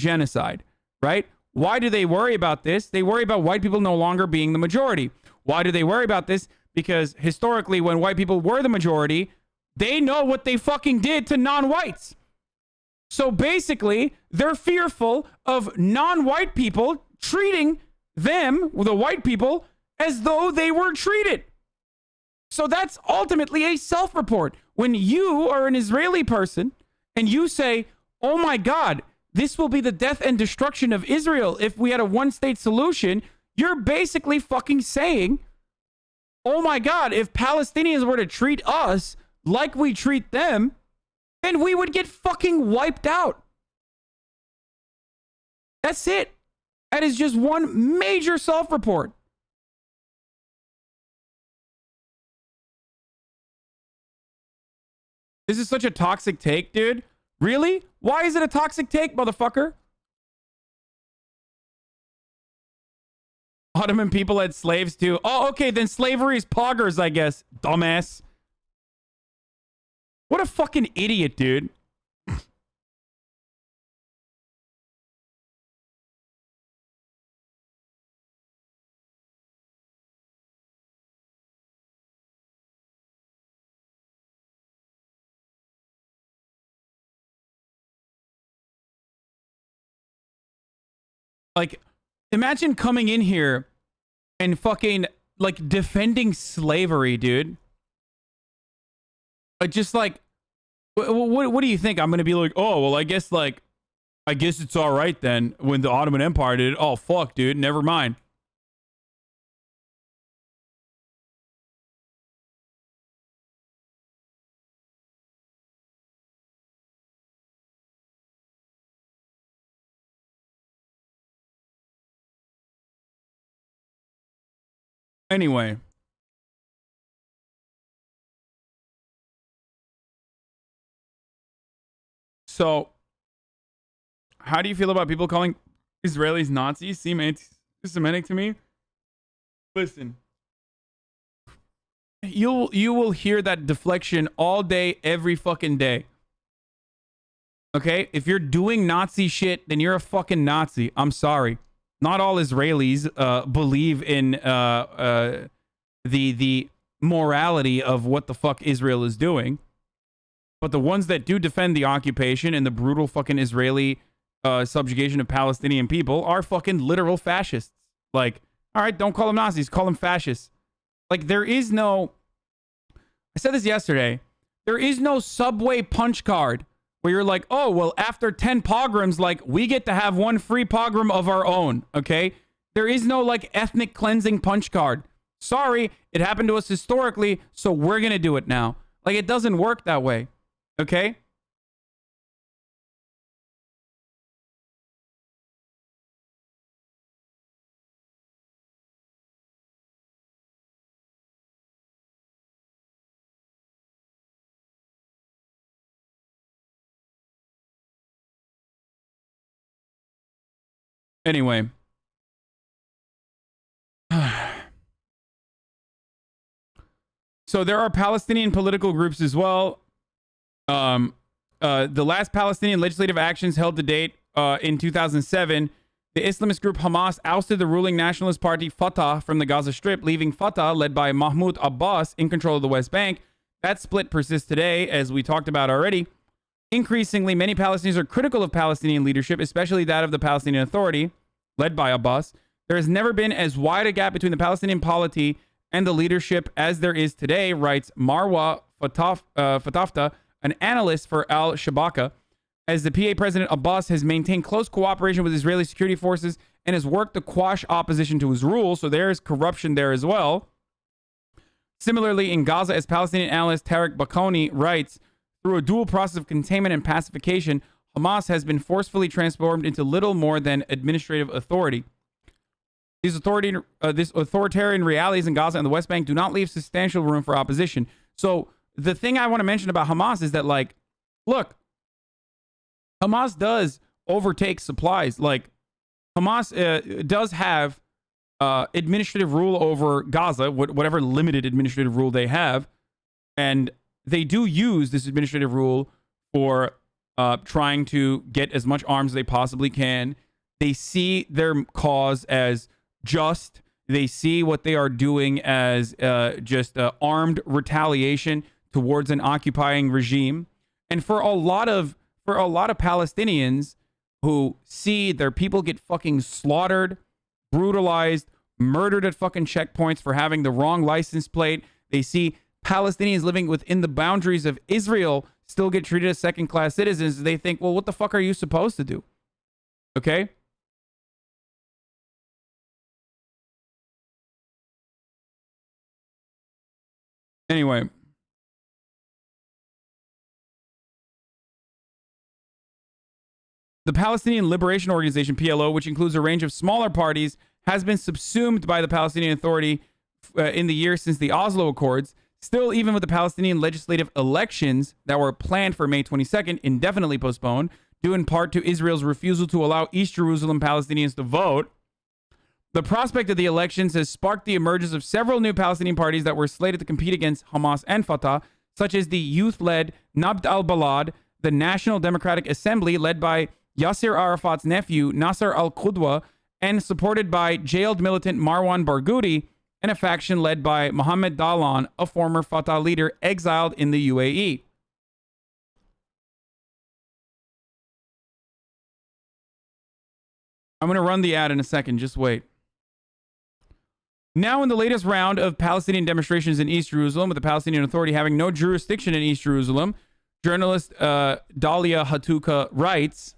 genocide, right? Why do they worry about this? They worry about white people no longer being the majority. Why do they worry about this? Because historically, when white people were the majority, they know what they fucking did to non-whites. So basically, they're fearful of non-white people treating them, the white people, as though they were treated. So that's ultimately a self-report. When you are an Israeli person and you say, oh my God, this will be the death and destruction of Israel if we had a one-state solution, you're basically fucking saying, oh my God, if Palestinians were to treat us like we treat them, then we would get fucking wiped out. That's it. That is just one major self-report. This is such a toxic take, dude. Really? Why is it a toxic take, motherfucker? Ottoman people had slaves too. Oh, okay, then slavery is poggers, I guess. Dumbass. What a fucking idiot, dude. Like, imagine coming in here and fucking, like, defending slavery, dude. Just like, what do you think? I'm going to be like, oh, well, I guess it's all right then when the Ottoman Empire did it. Oh, fuck, dude. Never mind. Anyway. So, how do you feel about people calling Israelis Nazis? Seem anti-Semitic to me. Listen, you will hear that deflection all day, every fucking day. Okay, if you're doing Nazi shit, then you're a fucking Nazi. I'm sorry. Not all Israelis believe in the morality of what the fuck Israel is doing. But the ones that do defend the occupation and the brutal fucking Israeli subjugation of Palestinian people are fucking literal fascists. Like, all right, don't call them Nazis, call them fascists. Like, there is no... I said this yesterday. There is no subway punch card where you're like, oh, well, after 10 pogroms, like, we get to have one free pogrom of our own, okay? There is no, like, ethnic cleansing punch card. Sorry, it happened to us historically, so we're going to do it now. Like, it doesn't work that way, okay? Anyway. So there are Palestinian political groups as well. The last Palestinian legislative actions held to date in 2007, the Islamist group Hamas ousted the ruling nationalist party Fatah from the Gaza Strip, leaving Fatah, led by Mahmoud Abbas, in control of the West Bank. That split persists today, as we talked about already. Increasingly, many Palestinians are critical of Palestinian leadership, especially that of the Palestinian Authority, led by Abbas. There has never been as wide a gap between the Palestinian polity and the leadership as there is today, writes Marwa Fatafta, an analyst for Al-Shabaka. As the PA president, Abbas has maintained close cooperation with Israeli security forces and has worked to quash opposition to his rule, so there is corruption there as well. Similarly, in Gaza, as Palestinian analyst Tarek Bakoni writes, through a dual process of containment and pacification, Hamas has been forcefully transformed into little more than administrative authority. These authoritarian realities in Gaza and the West Bank do not leave substantial room for opposition. So the thing I want to mention about Hamas is that, like, look, Hamas does overtake supplies. Like, Hamas does have administrative rule over Gaza, whatever limited administrative rule they have, and they do use this administrative rule for trying to get as much arms as they possibly can. They see their cause as just. They see what they are doing as just armed retaliation towards an occupying regime. And for a lot of Palestinians who see their people get fucking slaughtered, brutalized, murdered at fucking checkpoints for having the wrong license plate, they see Palestinians living within the boundaries of Israel still get treated as second-class citizens. They think, well, what the fuck are you supposed to do? Okay? Anyway. The Palestinian Liberation Organization, PLO, which includes a range of smaller parties, has been subsumed by the Palestinian Authority in the years since the Oslo Accords. Still, even with the Palestinian legislative elections that were planned for May 22nd, indefinitely postponed, due in part to Israel's refusal to allow East Jerusalem Palestinians to vote, the prospect of the elections has sparked the emergence of several new Palestinian parties that were slated to compete against Hamas and Fatah, such as the youth-led Nabd al-Balad, the National Democratic Assembly, led by Yasser Arafat's nephew, Nasser al-Qudwa, and supported by jailed militant Marwan Barghouti, and a faction led by Mohammed Dahlan, a former Fatah leader exiled in the UAE. I'm going to run the ad in a second. Just wait. Now, in the latest round of Palestinian demonstrations in East Jerusalem, with the Palestinian Authority having no jurisdiction in East Jerusalem, journalist Dalia Hatuka writes,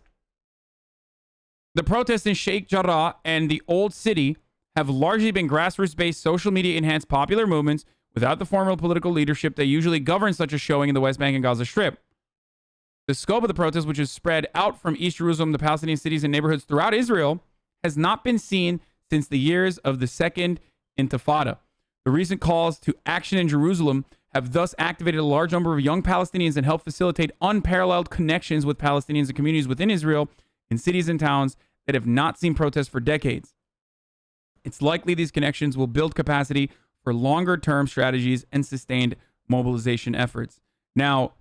the protests in Sheikh Jarrah and the Old City have largely been grassroots-based, social media-enhanced popular movements without the formal political leadership that usually governs such a showing in the West Bank and Gaza Strip. The scope of the protest, which is spread out from East Jerusalem to Palestinian cities and neighborhoods throughout Israel, has not been seen since the years of the Second Intifada. The recent calls to action in Jerusalem have thus activated a large number of young Palestinians and helped facilitate unparalleled connections with Palestinians and communities within Israel in cities and towns that have not seen protests for decades. It's likely these connections will build capacity for longer-term strategies and sustained mobilization efforts. Now,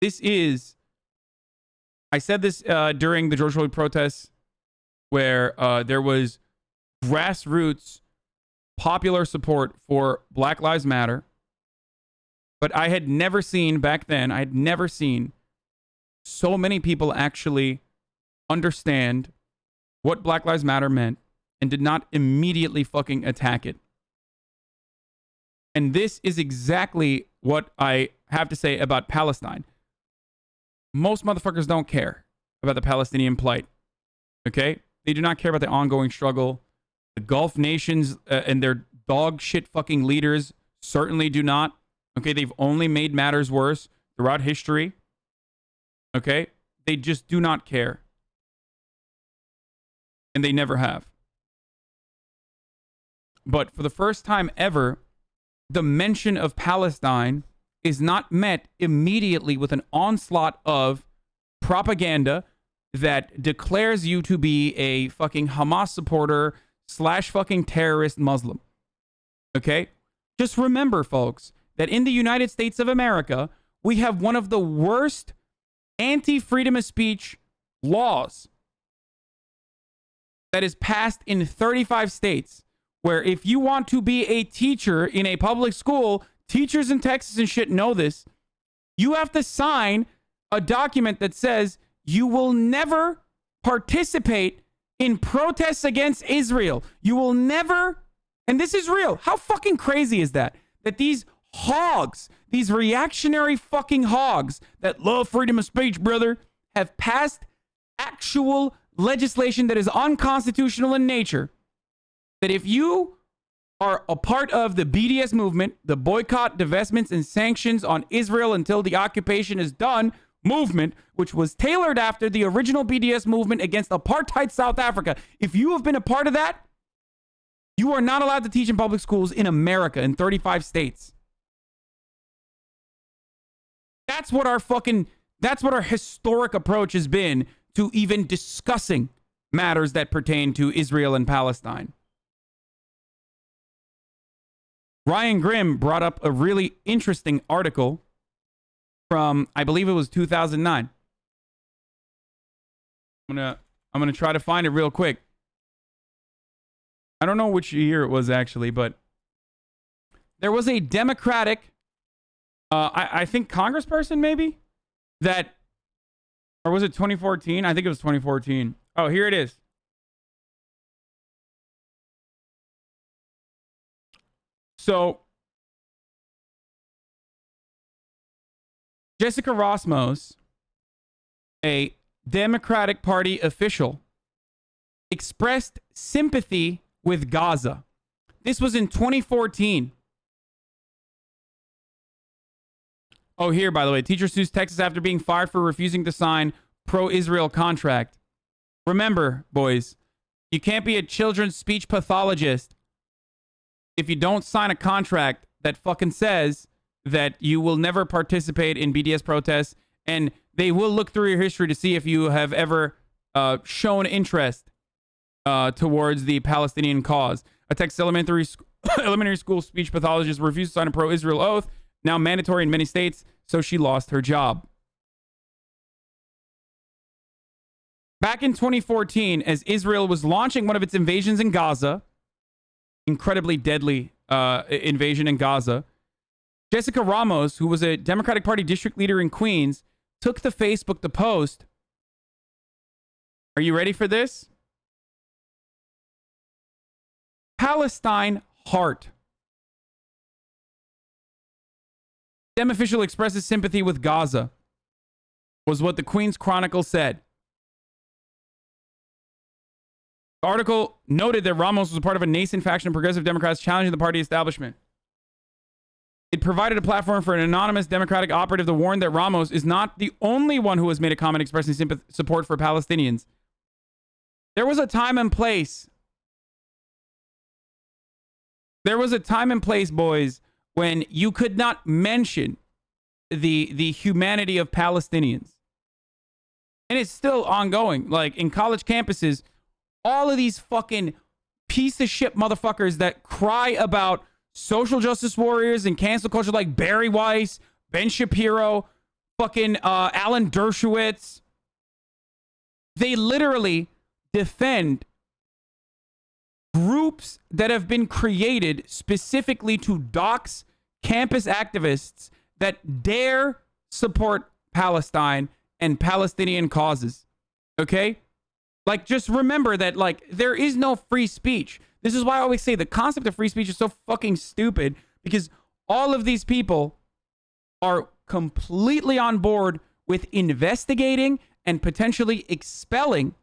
I said this during the George Floyd protests, where there was grassroots popular support for Black Lives Matter, but I had never seen so many people actually understand what Black Lives Matter meant and did not immediately fucking attack it. And this is exactly what I have to say about Palestine. Most motherfuckers don't care about the Palestinian plight. Okay? They do not care about the ongoing struggle. The Gulf nations and their dog shit fucking leaders certainly do not. Okay? They've only made matters worse throughout history. Okay? They just do not care. And they never have. But for the first time ever, the mention of Palestine is not met immediately with an onslaught of propaganda that declares you to be a fucking Hamas supporter / fucking terrorist Muslim. Okay? Just remember, folks, that in the United States of America, we have one of the worst anti-freedom of speech laws that is passed in 35 states, where if you want to be a teacher in a public school, teachers in Texas and shit know this, you have to sign a document that says you will never participate in protests against Israel. You will never, and this is real. How fucking crazy is that? That these hogs, these reactionary fucking hogs that love freedom of speech, brother, have passed actual legislation that is unconstitutional in nature, that if you are a part of the BDS movement, the boycott, divestments, and sanctions on Israel until the occupation is done movement, which was tailored after the original BDS movement against apartheid South Africa, if you have been a part of that, you are not allowed to teach in public schools in America in 35 states. That's what our historic approach has been to even discussing matters that pertain to Israel and Palestine. Ryan Grimm brought up a really interesting article from, I believe it was 2009. I'm gonna try to find it real quick. I don't know which year it was actually, but there was a Democratic, I think congressperson maybe, that, or was it 2014? I think it was 2014. Oh, here it is. So Jessica Rosmos, a Democratic Party official, expressed sympathy with Gaza. This was in 2014. Oh, here, by the way, teacher sues Texas after being fired for refusing to sign pro-Israel contract. Remember, boys, you can't be a children's speech pathologist if you don't sign a contract that fucking says that you will never participate in BDS protests, and they will look through your history to see if you have ever shown interest towards the Palestinian cause. A Texas elementary school speech pathologist refused to sign a pro-Israel oath, now mandatory in many states, so she lost her job. Back in 2014, as Israel was launching one of its invasions in Gaza, incredibly deadly invasion in Gaza, Jessica Ramos, who was a Democratic Party district leader in Queens, took to Facebook to post. Are you ready for this? Palestine heart. Dem official expresses sympathy with Gaza, was what the Queens Chronicle said. The article noted that Ramos was a part of a nascent faction of progressive Democrats challenging the party establishment. It provided a platform for an anonymous Democratic operative to warn that Ramos is not the only one who has made a comment expressing support for Palestinians. There was a time and place. There was a time and place, boys, when you could not mention the humanity of Palestinians. And it's still ongoing. Like, in college campuses, all of these fucking piece of shit motherfuckers that cry about social justice warriors and cancel culture, like Barry Weiss, Ben Shapiro, fucking Alan Dershowitz, they literally defend groups that have been created specifically to dox campus activists that dare support Palestine and Palestinian causes. Okay? Like, just remember that, like, there is no free speech. This is why I always say the concept of free speech is so fucking stupid, because all of these people are completely on board with investigating and potentially expelling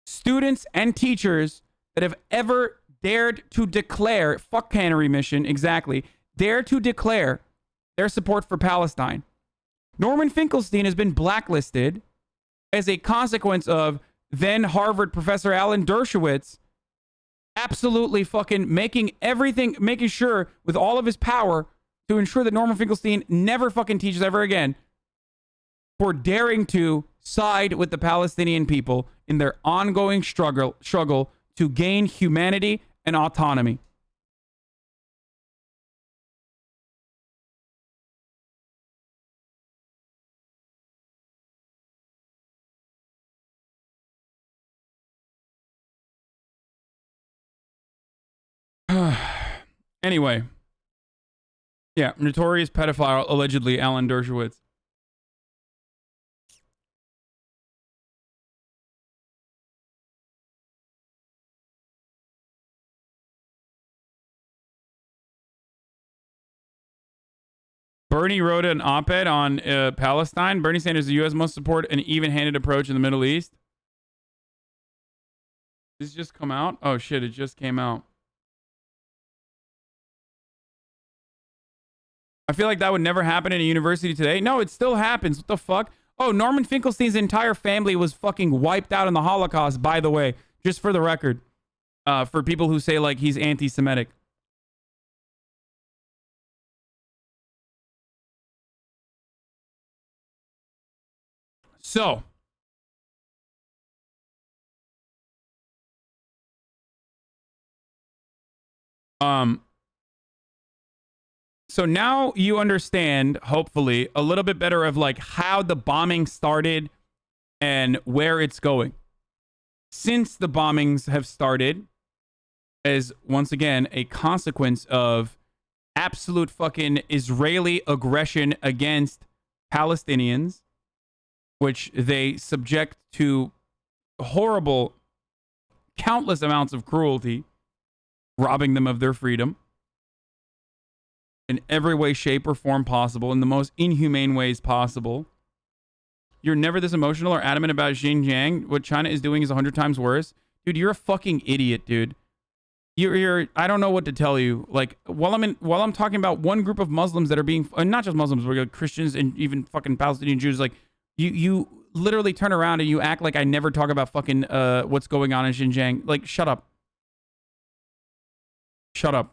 students and teachers that have ever dared to declare, fuck cannery mission, exactly, dare to declare their support for Palestine. Norman Finkelstein has been blacklisted as a consequence of then Harvard professor Alan Dershowitz absolutely fucking making sure with all of his power to ensure that Norman Finkelstein never fucking teaches ever again, for daring to side with the Palestinian people in their ongoing struggle to gain humanity and autonomy. Anyway. Yeah, notorious pedophile, allegedly, Alan Dershowitz. Bernie wrote an op-ed on Palestine. Bernie Sanders, the U.S. must support an even-handed approach in the Middle East. This just come out? Oh, shit, it just came out. I feel like that would never happen in a university today. No, it still happens. What the fuck? Oh, Norman Finkelstein's entire family was fucking wiped out in the Holocaust, by the way. Just for the record. For people who say, like, he's anti-Semitic. So. So now you understand, hopefully, a little bit better of like how the bombing started and where it's going. Since the bombings have started, as once again a consequence of absolute fucking Israeli aggression against Palestinians, which they subject to horrible, countless amounts of cruelty, robbing them of their freedom in every way, shape, or form possible, in the most inhumane ways possible. You're never this emotional or adamant about Xinjiang. What China is doing is 100 times worse. Dude, you're a fucking idiot, dude. You're I don't know what to tell you. Like, while I'm talking about one group of Muslims that are being, not just Muslims, but Christians and even fucking Palestinian Jews, like, you literally turn around and you act like I never talk about fucking what's going on in Xinjiang. Like, shut up. Shut up.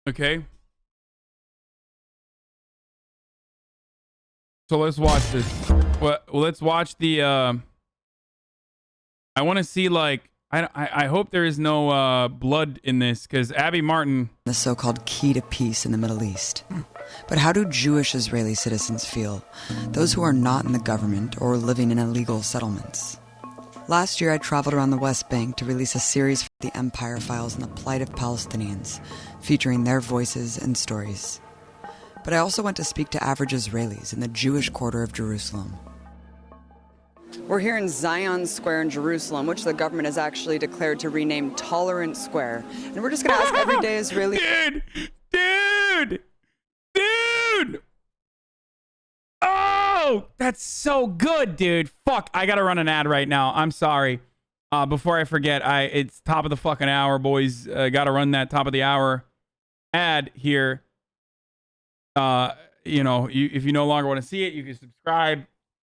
Okay. So let's watch this. Well, let's watch the. I want to see, like, I hope there is no blood in this, because Abby Martin. The so-called key to peace in the Middle East. But how do Jewish Israeli citizens feel? Those who are not in the government or living in illegal settlements. Last year, I traveled around the West Bank to release a series for the Empire Files on the plight of Palestinians, featuring their voices and stories. But I also went to speak to average Israelis in the Jewish quarter of Jerusalem. We're here in Zion Square in Jerusalem, which the government has actually declared to rename Tolerant Square. And we're just going to ask everyday Israeli... Dude! Oh, that's so good, dude. Fuck, I gotta run an ad right now. I'm sorry. Before I forget, it's top of the fucking hour, boys. Gotta run that top of the hour ad here. You know, if you no longer want to see it, you can subscribe.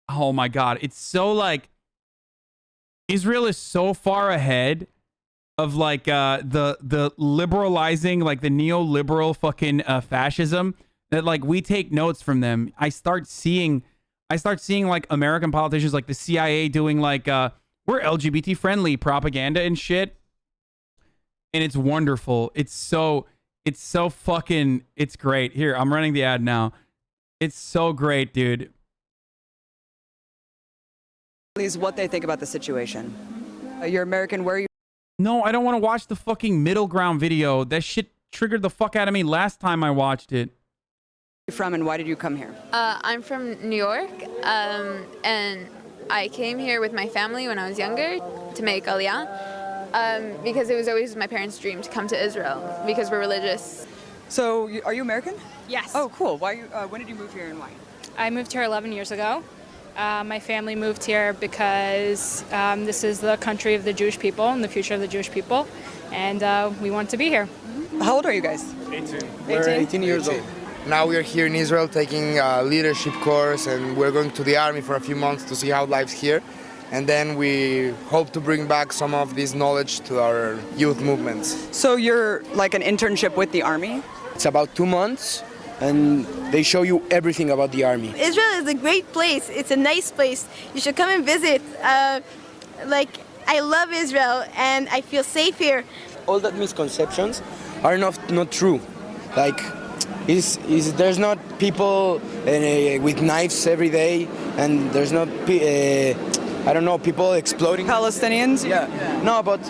Oh my God, it's so, like, Israel is so far ahead of, like, the liberalizing, like the neoliberal fucking fascism, that, like, we take notes from them. I start seeing like American politicians, like the CIA, doing like we're LGBT friendly propaganda and shit, and it's wonderful. It's so fucking, it's great. Here, I'm running the ad now. It's so great, dude. What they think about the situation. You're American, where are you? No, I don't want to watch the fucking middle ground video. That shit triggered the fuck out of me last time I watched it. From and why did you come here? I'm from New York, and I came here with my family when I was younger to make Aliyah, because it was always my parents' dream to come to Israel because we're religious. So, are you American? Yes. Oh, cool. Why? When did you move here and why? I moved here 11 years ago. My family moved here because this is the country of the Jewish people and the future of the Jewish people, and we want to be here. How old are you guys? 18. We're 18 years old. Now we are here in Israel taking a leadership course, and we're going to the army for a few months to see how life's here. And then we hope to bring back some of this knowledge to our youth movements. So you're like an internship with the army? It's about 2 months, and they show you everything about the army. Israel is a great place. It's a nice place. You should come and visit. I love Israel, and I feel safe here. All that misconceptions are not true. Like, there's not people with knives every day, and there's not people exploding. Palestinians? Yeah. No, but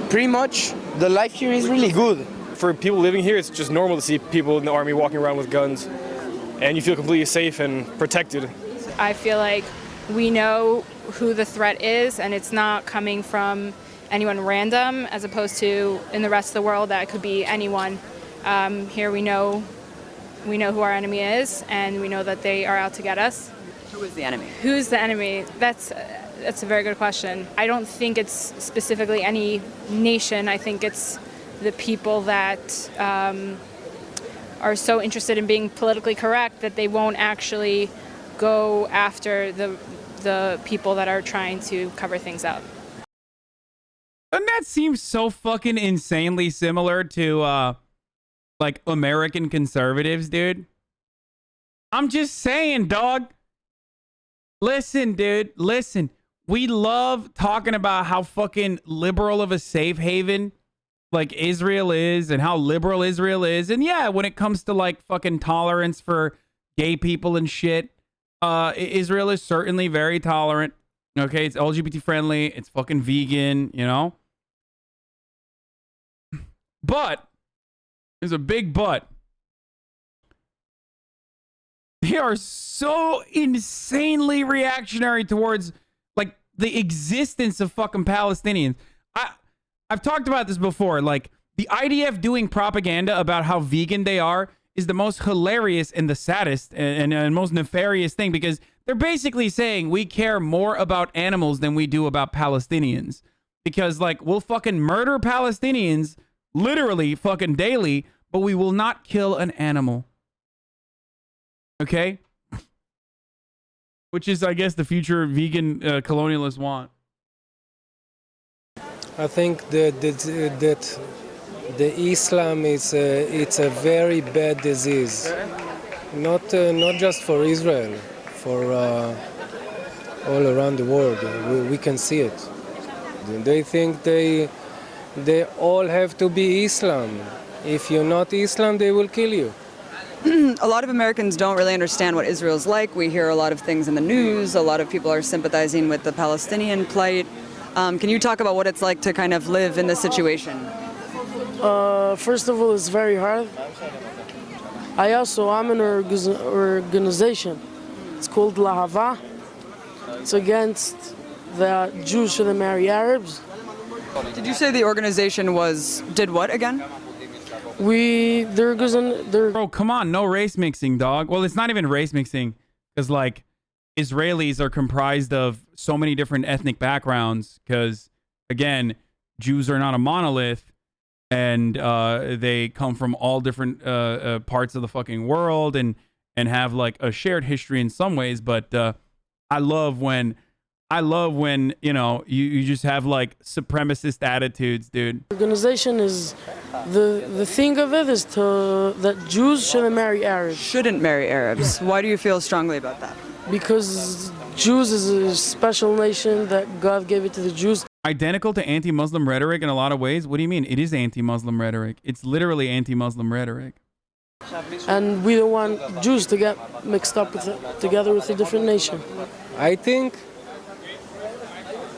pretty much the life here is really good. For people living here, it's just normal to see people in the army walking around with guns, and you feel completely safe and protected. I feel like we know who the threat is, and it's not coming from anyone random, as opposed to in the rest of the world that it could be anyone. Here we know who our enemy is, and we know that they are out to get us. Who is the enemy? Who's the enemy? That's a very good question. I don't think it's specifically any nation. I think it's the people that are so interested in being politically correct that they won't actually go after the people that are trying to cover things up. Doesn't that seem so fucking insanely similar to like American conservatives, dude? I'm just saying, dog. Listen, dude. Listen. we love talking about how fucking liberal of a safe haven like Israel is and how liberal Israel is. And yeah, when it comes to like fucking tolerance for gay people and shit, Israel is certainly very tolerant. Okay, it's LGBT friendly, it's fucking vegan, you know? But there's a big but. They are so insanely reactionary towards like the existence of fucking Palestinians. I've talked about this before. Like the IDF doing propaganda about how vegan they are is the most hilarious and the saddest and most nefarious thing, because they're basically saying we care more about animals than we do about Palestinians, because like we'll fucking murder Palestinians literally fucking daily, but we will not kill an animal. Okay? Which is, I guess, the future vegan colonialists want. I think that the Islam is it's a very bad disease, not just for Israel, for all around the world. We can see it. They think they all have to be Islam. If you're not Islam, they will kill you. A lot of Americans don't really understand what Israel's like. We hear a lot of things in the news. A lot of people are sympathizing with the Palestinian plight. Can you talk about what it's like to kind of live in this situation? First of all, it's very hard. I'm in an organization. It's called Lahava. It's against the Jews shouldn't marry Arabs. Did you say the organization did what again? Bro, come on, no race mixing, dog. Well, it's not even race mixing, because like Israelis are comprised of so many different ethnic backgrounds, because again, Jews are not a monolith, and they come from all different parts of the fucking world and have like a shared history in some ways. But I love when you know you just have like supremacist attitudes, dude. Organization is the thing of it is that Jews shouldn't marry Arabs. Shouldn't marry Arabs. Why do you feel strongly about that? Because Jews is a special nation that God gave it to the Jews. Identical to anti-Muslim rhetoric in a lot of ways. What do you mean? It is anti-Muslim rhetoric. It's literally anti-Muslim rhetoric. And we don't want Jews to get mixed up together with a different nation. I think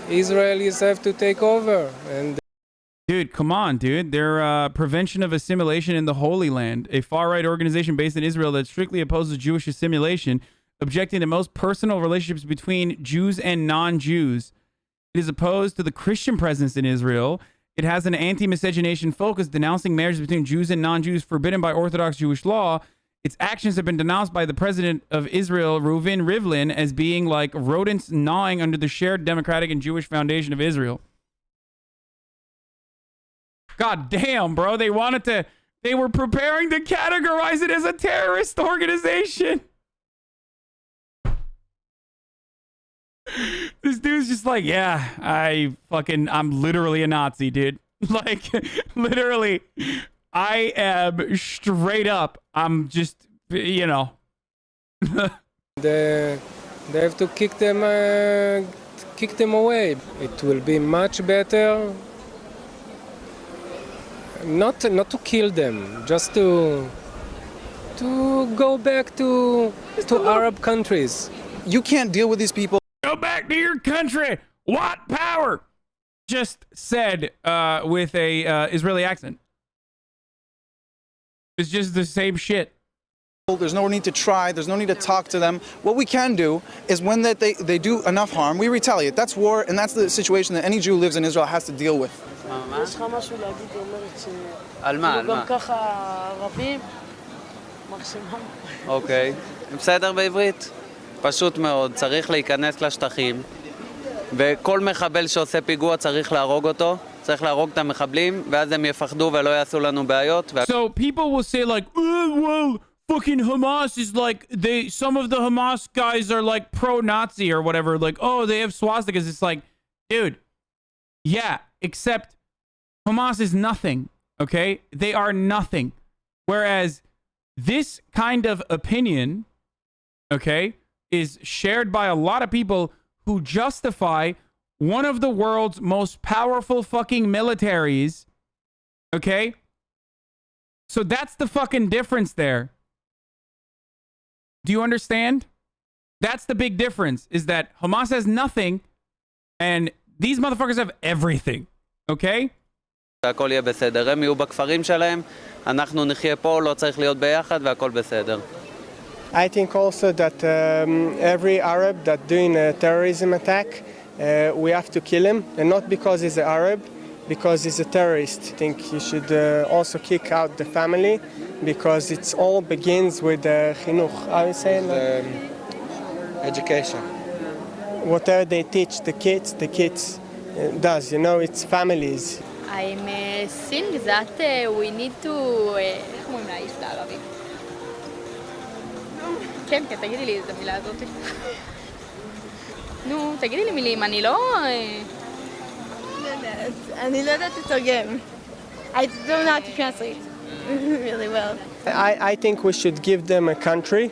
Israelis have to take over. And dude, come on, dude. They're Prevention of Assimilation in the Holy Land, a far-right organization based in Israel that strictly opposes Jewish assimilation, objecting to most personal relationships between Jews and non-Jews. It is opposed to the Christian presence in Israel. It has an anti-miscegenation focus, denouncing marriages between Jews and non-Jews forbidden by Orthodox Jewish law. Its actions have been denounced by the president of Israel, Reuven Rivlin, as being like rodents gnawing under the shared democratic and Jewish foundation of Israel. God damn, bro. They were preparing to categorize it as a terrorist organization. This dude's just like, yeah, I'm literally a Nazi, dude. Like, literally, I am straight up. I'm just, you know. they have to kick them away. It will be much better not to kill them, just to go back to Arab countries. You can't deal with these people. Go back to your country. White power. Just said with a Israeli accent. It's just the same shit. There's no need to try. There's no need to talk to them. What we can do is when they do enough harm, we retaliate. That's war, and that's the situation that any Jew who lives in Israel has to deal with. יש לך משהו להגיד, היא אומרת על מה? גם ככה ערבים, מקסימום. אוקיי. בסדר בעברית? פשוט מאוד, צריך להיכנס לשטחים, וכל מחבל שעושה פיגוע צריך להרוג אותו, צריך להרוג את המחבלים, ואז הם יפחדו ולא יעשו לנו בעיות. So people will say like, well, fucking Hamas is like, some of the Hamas guys are like pro-Nazi or whatever, like, oh, they have swastikas. It's like, dude, yeah, except Hamas is nothing, okay? They are nothing. Whereas this kind of opinion, okay, is shared by a lot of people who justify one of the world's most powerful fucking militaries. Okay? So that's the fucking difference there. Do you understand? That's the big difference, is that Hamas has nothing and these motherfuckers have everything. Okay? והכל יהיה בסדר. הם יהיו בכפרים שלהם, אנחנו נחיה פה, לא צריך להיות ביחד והכל בסדר. I think also that every Arab that doing a terrorism attack, we have to kill him, and not because he's an Arab, because he's a terrorist. I think you should also kick out the family, because it all begins with chinuch. How you say it? Education. Whatever they teach the kids does. You know, it's families. I'm think that we need to... איך אומרים לאיש בערבית? כן, תגידי לי את המילה הזאת. נו, תגידי לי מילים, אני לא... אני לא יודעת לתרגם. I don't know how to translate really well. I think we should give them a country.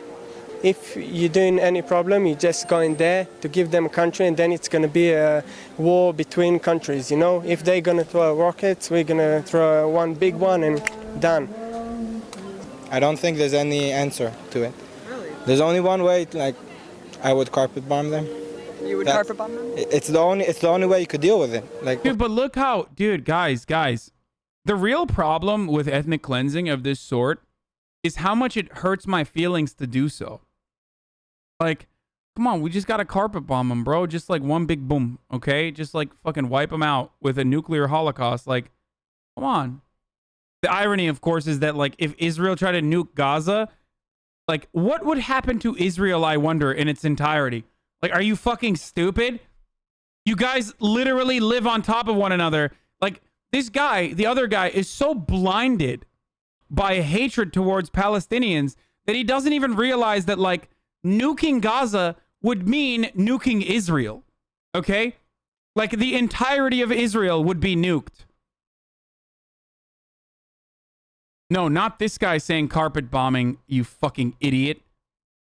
If you're doing any problem, you just go in there to give them a country, and then it's going to be a war between countries, you know? If they're going to throw rockets, we're going to throw one big one and done. I don't think there's any answer to it. Really? There's only one way, like, I would carpet bomb them. You would carpet bomb them? It's the only way you could deal with it. Like, dude, but look how, dude, guys, the real problem with ethnic cleansing of this sort is how much it hurts my feelings to do so. Like, come on, we just got to carpet bomb them, bro. Just like one big boom, okay? Just like fucking wipe them out with a nuclear holocaust. Like, come on. The irony, of course, is that like if Israel tried to nuke Gaza, like what would happen to Israel, I wonder, in its entirety? Like, are you fucking stupid? You guys literally live on top of one another. Like, this guy, the other guy, is so blinded by hatred towards Palestinians that he doesn't even realize that, like, nuking Gaza would mean nuking Israel. Okay? Like, the entirety of Israel would be nuked. No, not this guy saying carpet bombing, you fucking idiot.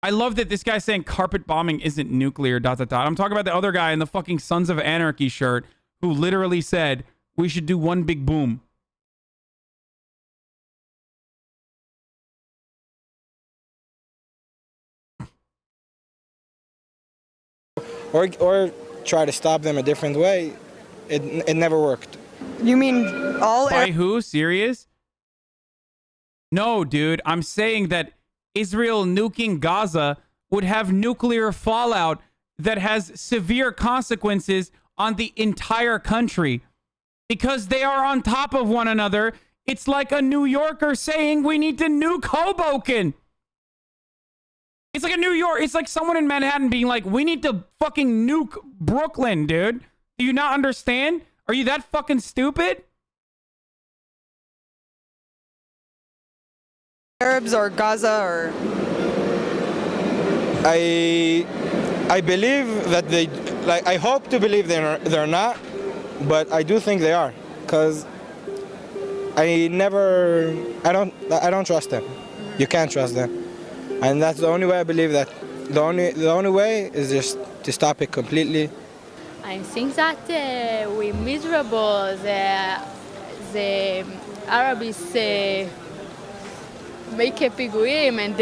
I love that this guy saying carpet bombing isn't nuclear, ... I'm talking about the other guy in the fucking Sons of Anarchy shirt who literally said we should do one big boom. or try to stop them a different way. It never worked. You mean all... By who? Serious? No, dude. I'm saying that Israel nuking Gaza would have nuclear fallout that has severe consequences on the entire country because they are on top of one another. It's like a New Yorker saying we need to nuke Hoboken. It's like it's like someone in Manhattan being like, we need to fucking nuke Brooklyn, dude. Do you not understand? Are you that fucking stupid? Arabs or Gaza or... I believe that they, like, I hope to believe they're not, but I do think they are, because I don't trust them. You can't trust them. And that's the only way I believe that. The only way is just to stop it completely. I think that we're miserable. The Arabs make a פיגועים and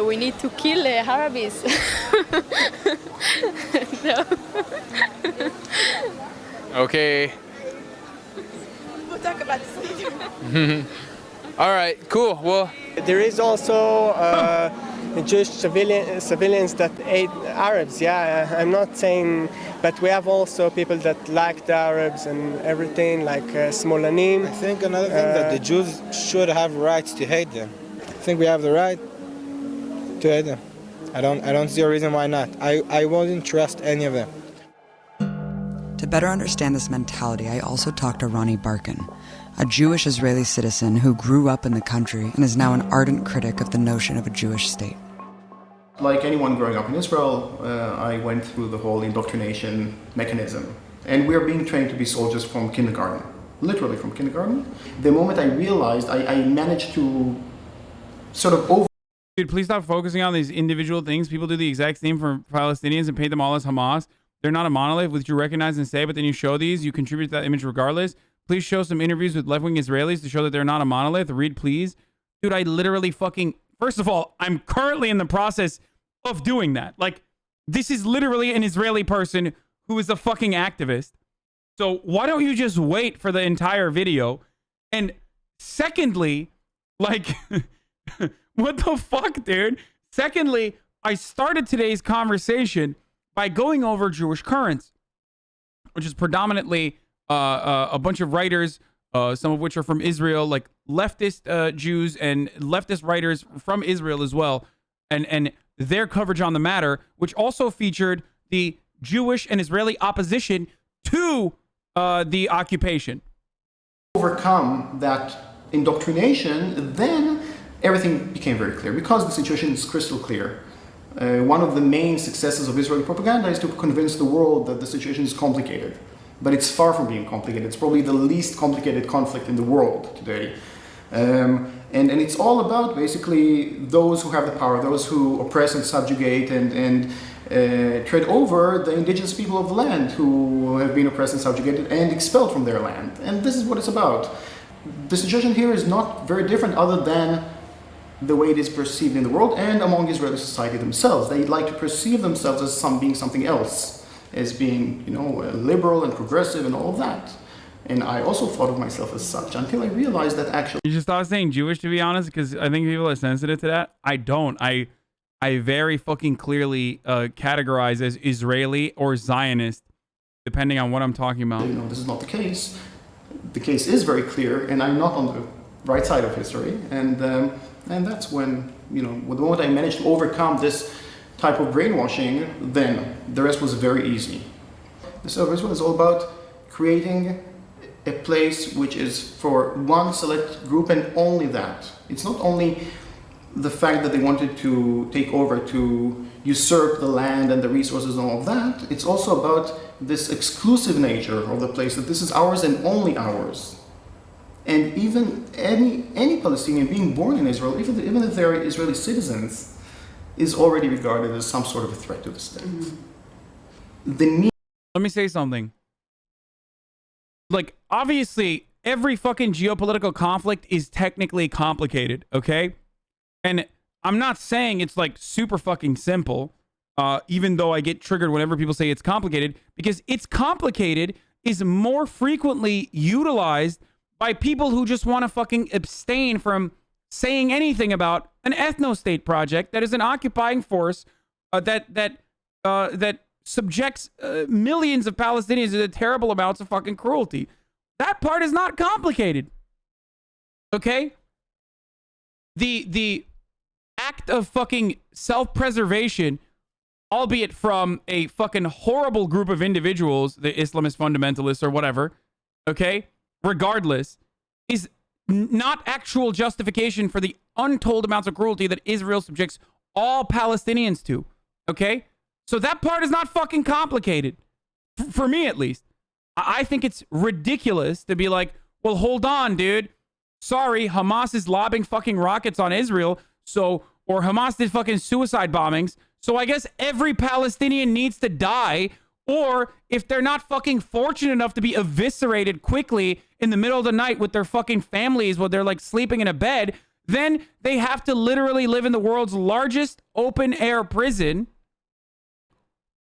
we need to kill Arabs. No. Okay. We'll talk about this later. All right, cool. Well, there is also Jewish civilians that hate Arabs. Yeah, I'm not saying, but we have also people that like the Arabs and everything, like Smolanim. I think another thing that the Jews should have rights to hate them. I think we have the right to hate them. I don't see a reason why not. I wouldn't trust any of them. To better understand this mentality, I also talked to Ronnie Barkin, a Jewish Israeli citizen who grew up in the country and is now an ardent critic of the notion of a Jewish state. Like anyone growing up in Israel, I went through the whole indoctrination mechanism. And we are being trained to be soldiers from kindergarten, literally from kindergarten. The moment I realized, I managed to sort of Dude, please stop focusing on these individual things. People do the exact same for Palestinians and paint them all as Hamas. they're not a monolith, which you recognize and say, but then you show these, you contribute to that image regardless. Please show some interviews with left-wing Israelis to show that they're not a monolith. Read, please. Dude, I literally fucking... First of all, I'm currently in the process of doing that. Like, this is literally an Israeli person who is a fucking activist. So why don't you just wait for the entire video? And secondly, like, what the fuck, dude? Secondly, I started today's conversation by going over Jewish currents, which is predominantly a bunch of writers, some of which are from Israel, like leftist Jews and leftist writers from Israel as well, and their coverage on the matter, which also featured the Jewish and Israeli opposition to the occupation. Overcome that indoctrination, then everything became very clear because the situation is crystal clear. One of the main successes of Israeli propaganda is to convince the world that the situation is complicated. But it's far from being complicated. It's probably the least complicated conflict in the world today. And it's all about basically those who have the power, those who oppress and subjugate and tread over the indigenous people of the land who have been oppressed and subjugated and expelled from their land. And this is what it's about. The situation here is not very different other than the way it is perceived in the world and among Israeli society themselves. They like to perceive themselves as being something else, as being, liberal and progressive and all of that. And I also thought of myself as such until I realized that actually... You just thought saying Jewish, to be honest, because I think people are sensitive to that. I don't. I very fucking clearly categorize as Israeli or Zionist, depending on what I'm talking about. This is not the case. The case is very clear, and I'm not on the right side of history. And that's when, the moment I managed to overcome this type of brainwashing, then the rest was very easy. The State of Israel is all about creating a place which is for one select group and only that. It's not only the fact that they wanted to take over, to usurp the land and the resources and all of that. It's also about this exclusive nature of the place, that this is ours and only ours. And even any Palestinian being born in Israel, even if they're Israeli citizens, is already regarded as some sort of a threat to the state. Let me say something. Like, obviously, every fucking geopolitical conflict is technically complicated, okay? And I'm not saying it's like super fucking simple, even though I get triggered whenever people say it's complicated, because it's complicated is more frequently utilized by people who just want to fucking abstain from saying anything about an ethno-state project that is an occupying force that subjects millions of Palestinians to terrible amounts of fucking cruelty. That part is not complicated. Okay? The act of fucking self-preservation, albeit from a fucking horrible group of individuals, the Islamist fundamentalists or whatever, okay, regardless, is not actual justification for the untold amounts of cruelty that Israel subjects all Palestinians to, okay? So that part is not fucking complicated, for me at least. I think it's ridiculous to be like, well, hold on, dude. Sorry, Hamas is lobbing fucking rockets on Israel, or Hamas did fucking suicide bombings, so I guess every Palestinian needs to die, or if they're not fucking fortunate enough to be eviscerated quickly in the middle of the night with their fucking families while they're like sleeping in a bed, then they have to literally live in the world's largest open-air prison,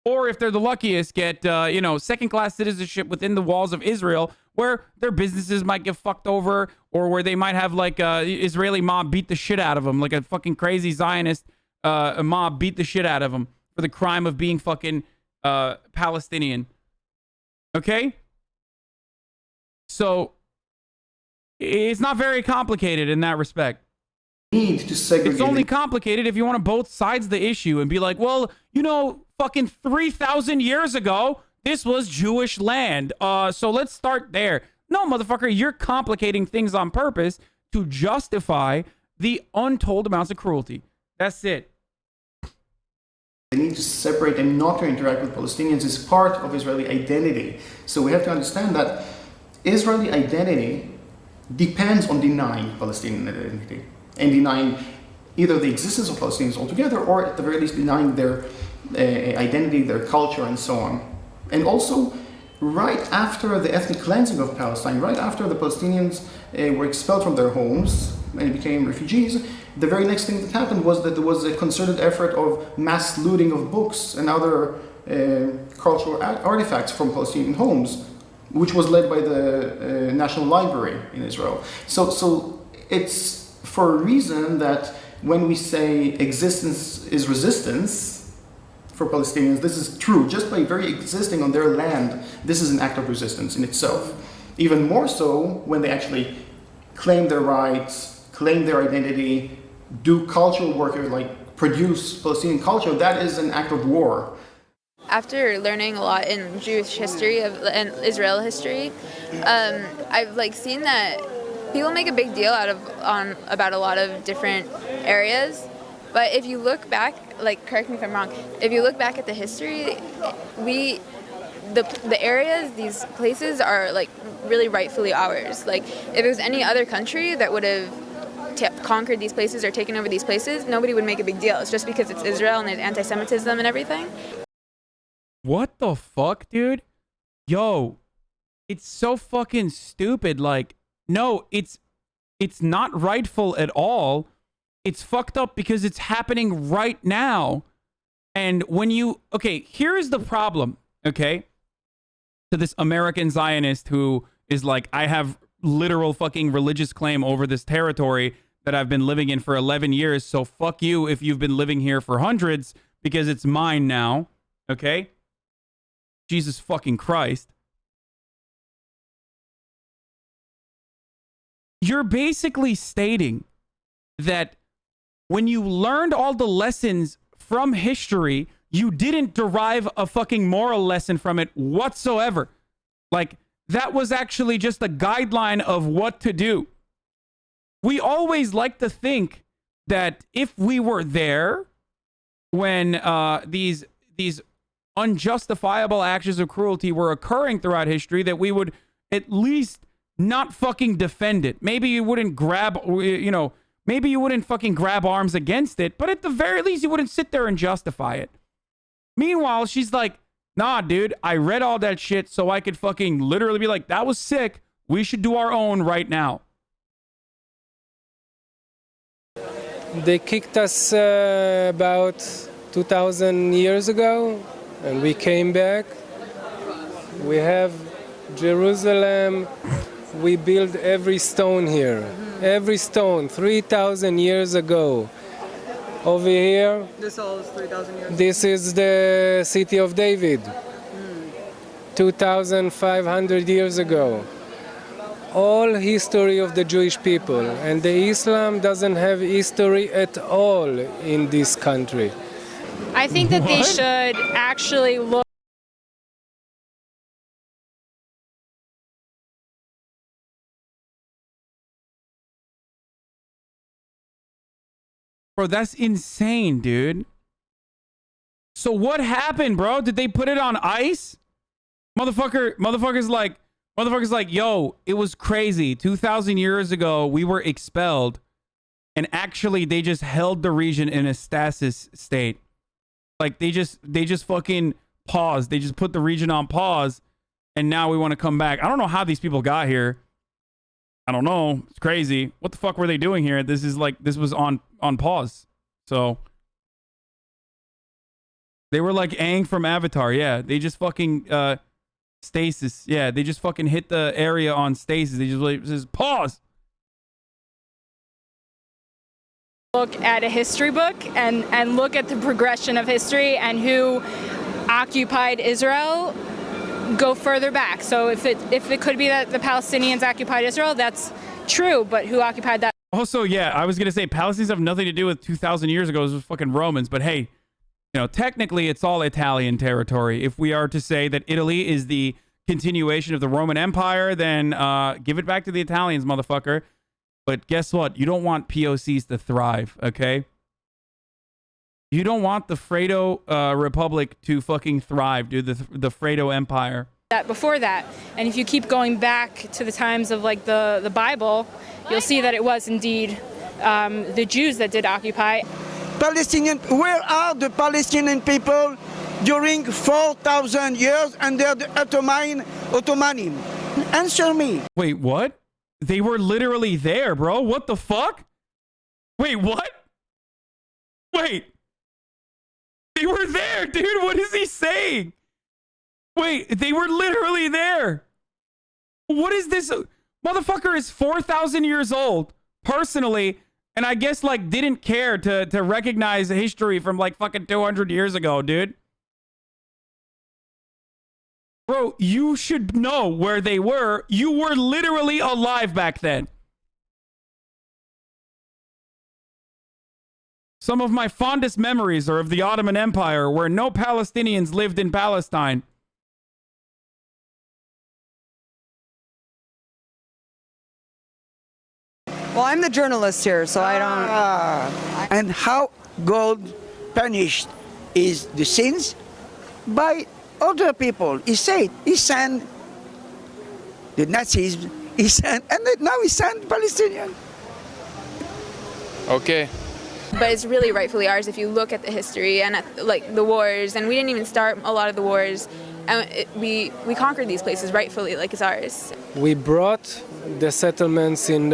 or if they're the luckiest, get, second-class citizenship within the walls of Israel, where their businesses might get fucked over, or where they might have, like, a Israeli mob beat the shit out of them, like a fucking crazy Zionist mob beat the shit out of them for the crime of being fucking Palestinian. Okay? So, it's not very complicated in that respect. Need to segregate. It's only complicated if you want to both sides the issue and be like, well, fucking 3,000 years ago, this was Jewish land. So let's start there. No, motherfucker, you're complicating things on purpose to justify the untold amounts of cruelty. That's it. They need to separate and not to interact with Palestinians is part of Israeli identity. So we have to understand that Israeli identity depends on denying Palestinian identity and denying either the existence of Palestinians altogether or at the very least denying their identity, their culture, and so on. And also, right after the ethnic cleansing of Palestine, right after the Palestinians were expelled from their homes and became refugees, the very next thing that happened was that there was a concerted effort of mass looting of books and other cultural artifacts from Palestinian homes, which was led by the National Library in Israel. So it's for a reason that when we say existence is resistance for Palestinians, this is true. Just by very existing on their land, this is an act of resistance in itself. Even more so when they actually claim their rights, claim their identity, do cultural work, like produce Palestinian culture, that is an act of war. After learning a lot in Jewish history and Israel history, I've seen that people make a big deal about a lot of different areas. But if you look back, correct me if I'm wrong, if you look back at the history, the areas, these places are really rightfully ours. If it was any other country that would have conquered these places or taken over these places, nobody would make a big deal. It's just because it's Israel and there's anti-Semitism and everything. What the fuck, dude? Yo, it's so fucking stupid. No, it's not rightful at all. It's fucked up because it's happening right now. And when here's the problem, okay? To this American Zionist who is I have literal fucking religious claim over this territory that I've been living in for 11 years. So fuck you if you've been living here for hundreds, because it's mine now, okay? Jesus fucking Christ. You're basically stating that when you learned all the lessons from history, you didn't derive a fucking moral lesson from it whatsoever. That was actually just a guideline of what to do. We always like to think that if we were there when these unjustifiable actions of cruelty were occurring throughout history, that we would at least not fucking defend it. Maybe you wouldn't maybe you wouldn't fucking grab arms against it, but at the very least you wouldn't sit there and justify it. Meanwhile, she's like, nah, dude, I read all that shit so I could fucking literally be like, that was sick. We should do our own right now. They kicked us about 2,000 years ago, and we came back. We have Jerusalem. We built every stone here. Every stone, 3,000 years ago. Over here, This all is 3,000 years ago? this is the city of David, 2,500 years ago. All history of the Jewish people, and the Islam doesn't have history at all in this country. I think that they should actually look. Bro, that's insane, dude. So what happened, bro? Did they put it on ice? Motherfucker's like, yo, it was crazy. 2,000 years ago, we were expelled. And actually, they just held the region in a stasis state. They just fucking paused. They just put the region on pause. And now we want to come back. I don't know how these people got here. I don't know. It's crazy. What the fuck were they doing here? This was on pause. So they were like Aang from Avatar. Yeah, they just fucking stasis. Yeah, they just fucking hit the area on stasis. They just pause. Look at a history book and look at the progression of history and who occupied Israel. Go further back. So if it could be that the Palestinians occupied Israel, that's true. But who occupied that? Also, yeah, I was gonna say Palestinians have nothing to do with 2,000 years ago. It was fucking Romans. But hey, technically it's all Italian territory. If we are to say that Italy is the continuation of the Roman Empire, then give it back to the Italians, motherfucker. But guess what? You don't want POCs to thrive, okay? You don't want the Fredo Republic to fucking thrive, dude. The Fredo Empire. That before that, and if you keep going back to the times of the Bible, you'll see that it was indeed the Jews that did occupy. Palestinian, where are the Palestinian people during 4,000 years under the Ottoman. Answer me. Wait, what? They were literally there, bro. What the fuck? Wait, what? Wait. They were there, dude. What is he saying? Wait, they were literally there. What is this? Motherfucker is 4,000 years old, personally, and I guess, like, didn't care to recognize history from, like, fucking 200 years ago, dude. Bro, you should know where they were. You were literally alive back then. Some of my fondest memories are of the Ottoman Empire, where no Palestinians lived in Palestine. Well, I'm the journalist here, so I don't... And how God punished is the sins? By other people. He said, he sent the Nazis, he sent, and now he sent Palestinians. Okay. But it's really rightfully ours if you look at the history and at, like, the wars, and we didn't even start a lot of the wars, and we conquered these places rightfully, like it's ours. We brought the settlements in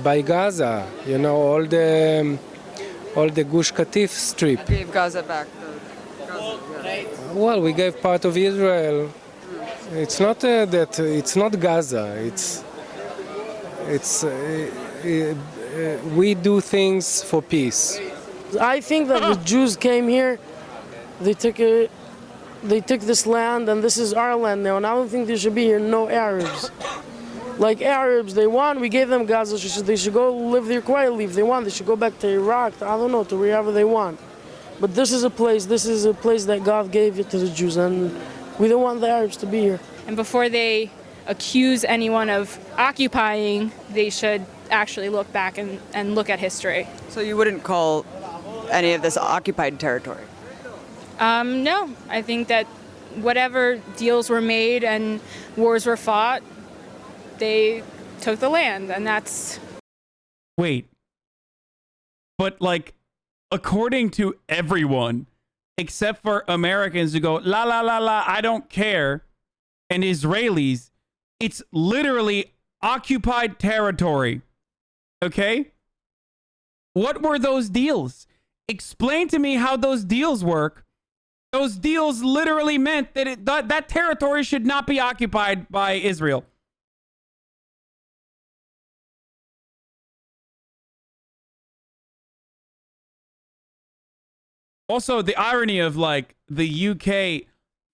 by Gaza, you know, all the Gush Katif strip. Gave Gaza back. Well, we gave part of Israel. It's not that it's not Gaza. We do things for peace. I think that the Jews came here, they took this land, and this is our land now, and I don't think there should be here no Arabs. Like Arabs, they want, we gave them Gaza, they should go live there quietly. If they want, they should go back to Iraq, I don't know, to wherever they want. But this is a place that God gave it to the Jews, and we don't want the Arabs to be here. And before they accuse anyone of occupying, they should actually look back and look at history. So you wouldn't call any of this occupied territory? No, I think that whatever deals were made and wars were fought, they took the land, and that's... Wait. But, like, according to everyone, except for Americans who go, la, la, la, la, I don't care, and Israelis, it's literally occupied territory. Okay? What were those deals? Explain to me how those deals work. Those deals literally meant that that territory should not be occupied by Israel. Also, the irony of, like, the UK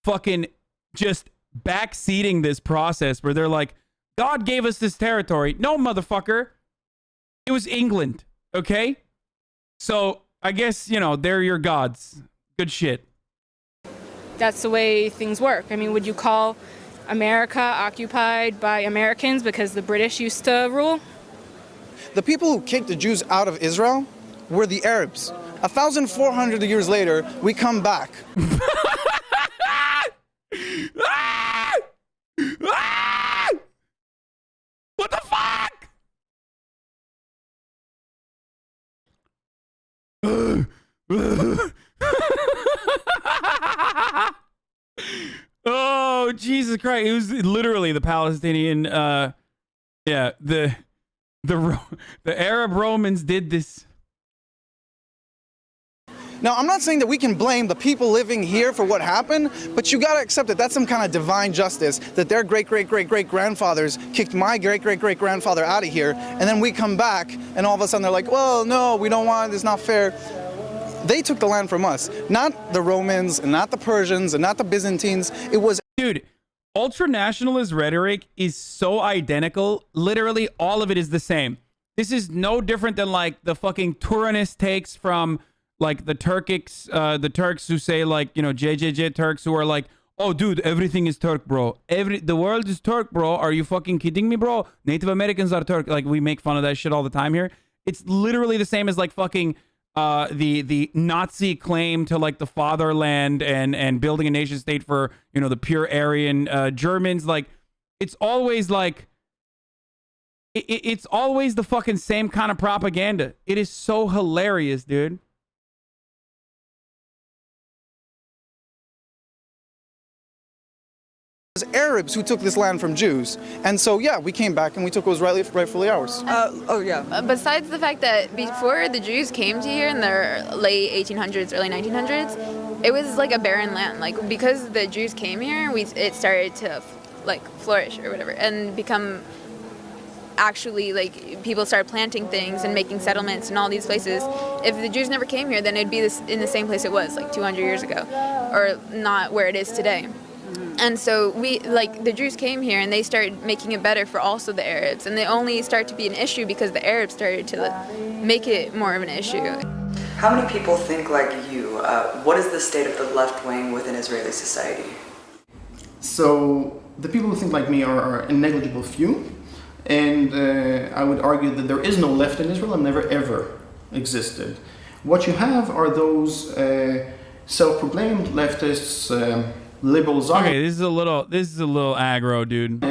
fucking just backseating this process where they're like, God gave us this territory. No, motherfucker. It was England, okay? So, I guess, you know, they're your gods. Good shit. That's the way things work. I mean, would you call America occupied by Americans because the British used to rule? The people who kicked the Jews out of Israel were the Arabs. 1,400 years later, we come back. What the fuck? Oh, Jesus Christ. It was literally the Palestinian, the Arab Romans did this. Now, I'm not saying that we can blame the people living here for what happened, but you gotta accept that that's some kind of divine justice, that their great-great-great-great-grandfathers kicked my great-great-great-grandfather out of here, and then we come back, and all of a sudden they're like, well, no, we don't want it, it's not fair. They took the land from us, not the Romans, and not the Persians, and not the Byzantines. It was... Dude, ultra-nationalist rhetoric is so identical. Literally, all of it is the same. This is no different than, like, the fucking Turanist takes from... like the Turks who say, like, you know, JJJ Turks who are like, oh, dude, everything is Turk, bro. The world is Turk, bro. Are you fucking kidding me, bro? Native Americans are Turk. Like, we make fun of that shit all the time here. It's literally the same as, like, fucking the Nazi claim to, like, the fatherland and building a nation state for, you know, the pure Aryan Germans. Like, it's always like, it's always the fucking same kind of propaganda. It is so hilarious, dude. Arabs who took this land from Jews. And so, yeah, we came back and we took what was rightfully ours. Besides the fact that before the Jews came to here in the late 1800s, early 1900s, it was like a barren land. Like, because the Jews came here, it started to like flourish or whatever and become actually, like, people started planting things and making settlements in all these places. If the Jews never came here, then it'd be in the same place it was like 200 years ago, or not where it is today. And so the Jews came here and they started making it better for also the Arabs, and they only start to be an issue because the Arabs started to make it more of an issue. How many people think like you? What is the state of the left wing within Israeli society? So the people who think like me are a negligible few, and I would argue that there is no left in Israel and never ever existed. What you have are those self-proclaimed leftists, liberals. Okay, this is a little aggro, dude.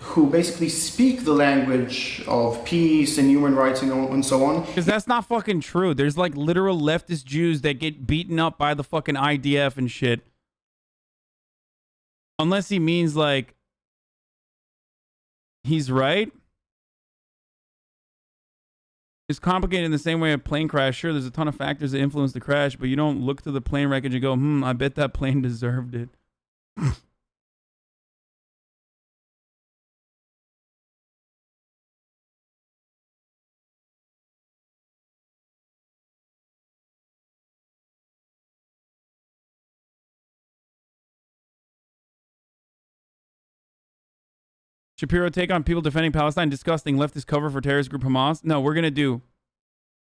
Who basically speak the language of peace and human rights and so on. Because that's not fucking true. There's like literal leftist Jews that get beaten up by the fucking IDF and shit. Unless he means like he's right. It's complicated in the same way a plane crash. Sure, there's a ton of factors that influence the crash, but you don't look to the plane wreckage and go, I bet that plane deserved it. Shapiro, take on people defending Palestine. Disgusting. Leftist cover for terrorist group Hamas. No, we're going to do.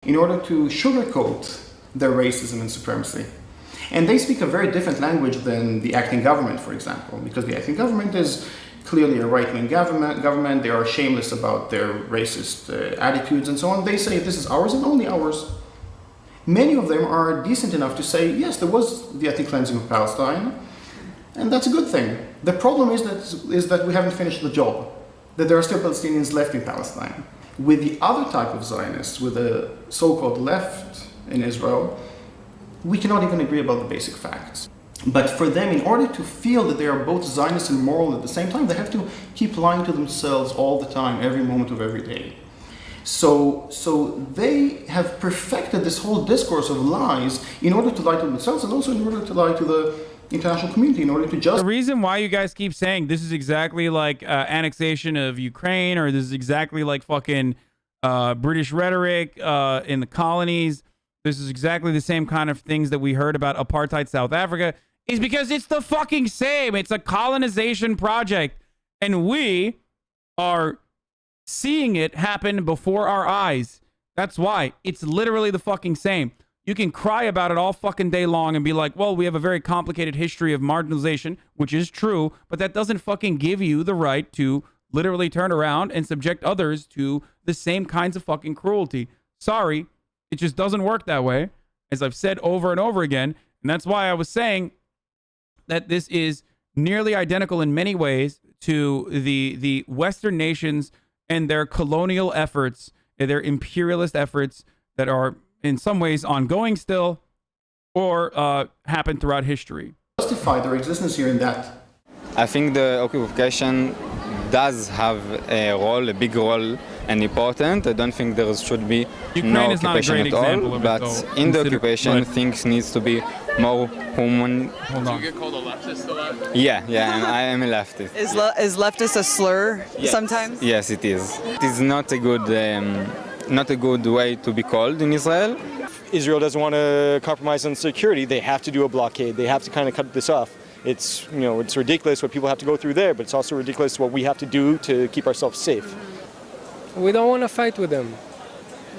In order to sugarcoat their racism and supremacy. And they speak a very different language than the acting government, for example, because the acting government is clearly a right-wing government. They are shameless about their racist attitudes and so on. They say this is ours and only ours. Many of them are decent enough to say, yes, there was the ethnic cleansing of Palestine, and that's a good thing. The problem is that we haven't finished the job, that there are still Palestinians left in Palestine. With the other type of Zionists, with the so-called left in Israel, we cannot even agree about the basic facts. But for them, in order to feel that they are both Zionist and moral at the same time, they have to keep lying to themselves all the time, every moment of every day. So they have perfected this whole discourse of lies in order to lie to themselves and also in order to lie to the international community, in order to just... The reason why you guys keep saying this is exactly like annexation of Ukraine, or this is exactly like fucking British rhetoric in the colonies, this is exactly the same kind of things that we heard about apartheid South Africa, is because it's the fucking same. It's a colonization project, and we are seeing it happen before our eyes. That's why. It's literally the fucking same. You can cry about it all fucking day long and be like, well, we have a very complicated history of marginalization, which is true, but that doesn't fucking give you the right to literally turn around and subject others to the same kinds of fucking cruelty. Sorry, it just doesn't work that way, as I've said over and over again. And that's why I was saying that this is nearly identical in many ways to the Western nations and their colonial efforts, their imperialist efforts that are in some ways ongoing still, or happened throughout history. Justify their existence here in that. I think the occupation does have a big role and important. I don't think there should be no occupation at all, but in the occupation things needs to be more human. Do you get called a leftist a lot? Yeah, and I am a leftist. Is leftist a slur sometimes? Yes, it is. It is not a good way to be called in Israel. Israel doesn't want to compromise on security. They have to do a blockade. They have to kind of cut this off. It's ridiculous what people have to go through there, but it's also ridiculous what we have to do to keep ourselves safe. We don't want to fight with them.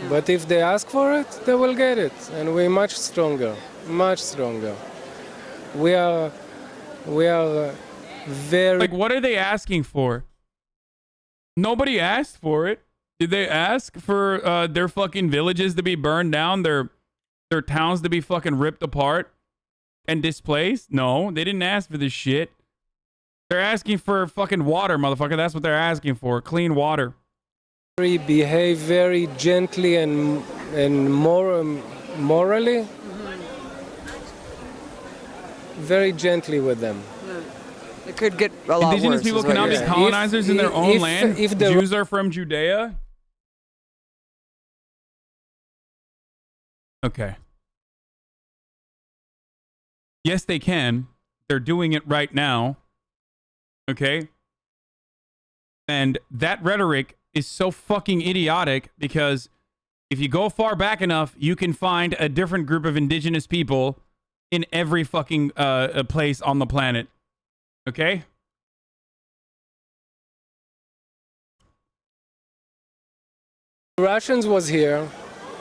No. But if they ask for it, they will get it. And we're much stronger, much stronger. We are very... Like, what are they asking for? Nobody asked for it. Did they ask for their fucking villages to be burned down, their towns to be fucking ripped apart and displaced? No, they didn't ask for this shit. They're asking for fucking water, motherfucker. That's what they're asking for, clean water. Behave very gently and morally. Very gently with them. It could get a lot Indigenous worse. people is what cannot you're be saying. colonizers in their own land. if the Jews are from Judea. Okay. Yes, they can. They're doing it right now. Okay. And that rhetoric is so fucking idiotic because if you go far back enough, you can find a different group of indigenous people in every fucking place on the planet. Okay? Russians was here.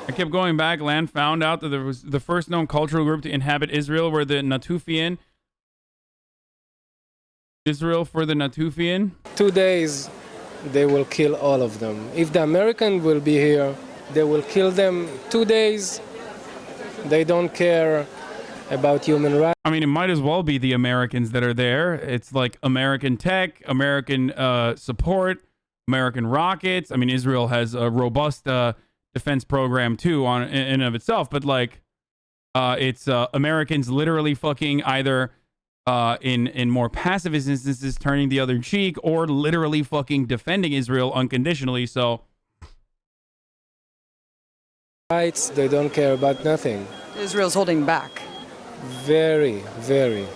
I kept going back. Land found out that there was the first known cultural group to inhabit Israel were the Natufian. Israel for the Natufian. 2 days, they will kill all of them. If the American will be here, they will kill them 2 days. They don't care about human rights. I mean, it might as well be the Americans that are there. It's like American tech, American support, American rockets. I mean, Israel has a robust defense program too on in and of itself, but like it's Americans literally fucking either in more pacifist instances turning the other cheek or literally fucking defending Israel unconditionally. So Rights, they don't care about nothing. Israel's holding back. Very, very.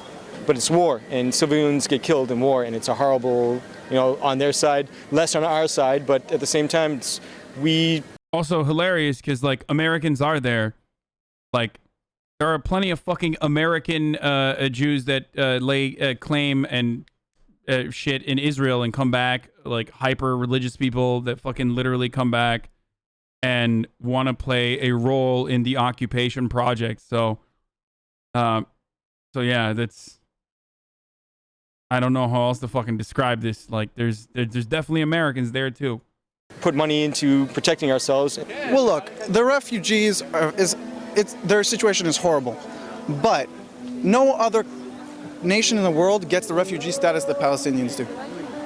But it's war, and civilians get killed in war, and it's a horrible, on their side, less on our side, but at the same time, we... Also hilarious because, like, Americans are there. Like, there are plenty of fucking American Jews that lay claim and shit in Israel and come back, like, hyper-religious people that fucking literally come back and want to play a role in the occupation project. So yeah, that's... I don't know how else to fucking describe this. Like, there's definitely Americans there too. Put money into protecting ourselves. Well, look, the refugees their situation is horrible, but no other nation in the world gets the refugee status that Palestinians do.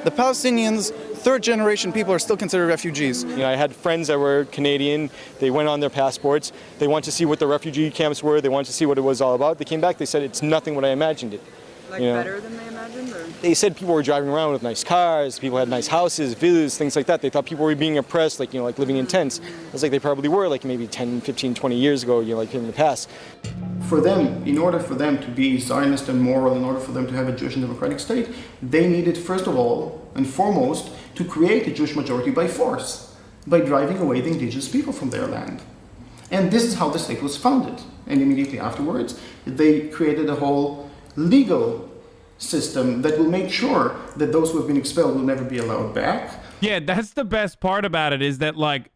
The Palestinians, third-generation people, are still considered refugees. I had friends that were Canadian. They went on their passports. They wanted to see what the refugee camps were. They wanted to see what it was all about. They came back. They said it's nothing what I imagined it. Like better than they imagined? Or? They said people were driving around with nice cars, people had nice houses, villas, things like that. They thought people were being oppressed, like living in tents. It's like they probably were, like maybe 10, 15, 20 years ago, like in the past. For them, in order for them to be Zionist and moral, in order for them to have a Jewish and democratic state, they needed, first of all and foremost, to create a Jewish majority by force, by driving away the indigenous people from their land. And this is how the state was founded. And immediately afterwards, they created a whole legal system that will make sure that those who have been expelled will never be allowed back. Yeah, that's the best part about it, is that, like,